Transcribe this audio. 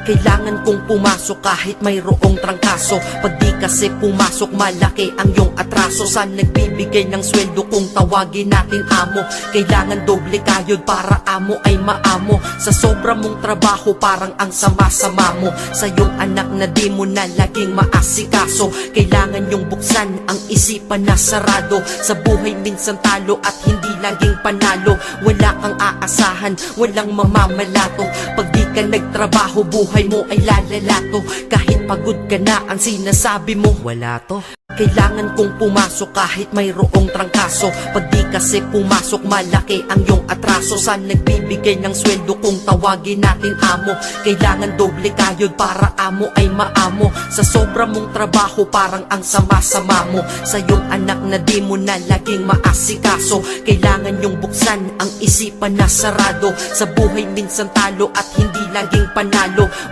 Kailangan kong pumasok kahit mayroong trangkaso. Pag di kasi pumasok, malaki ang iyong atraso. Saan nagbibigay ng sweldo kung tawagin natin amo? Kailangan doble kayod para amo ay maamo. Sa sobra mong trabaho parang ang sama-sama mo. Sa iyong anak na di mo na laging maasikaso. Kailangan yung buksan ang isipan na sarado. Sa buhay minsan talo at hindi laging panalo. Wala kang aasahan, walang mamamalato. Pag di ka nagtrabaho, buhay mo ay lalalato. Kahit pagod ka na, ang sinasabi mo, wala to. Kailangan kong pumasok kahit mayroong trangkaso. Pag di kasi pumasok, malaki ang iyong atraso. Saan nagbibigay ng sweldo kung tawagin natin amo? Kailangan doble kayod para amo ay maamo. Sa sobra mong trabaho parang ang sama-sama mo. Sa iyong anak na di mo na laging maasikaso. Kailangan yung buksan ang isipan na sarado. Sa buhay minsan talo at hindi laging panalo.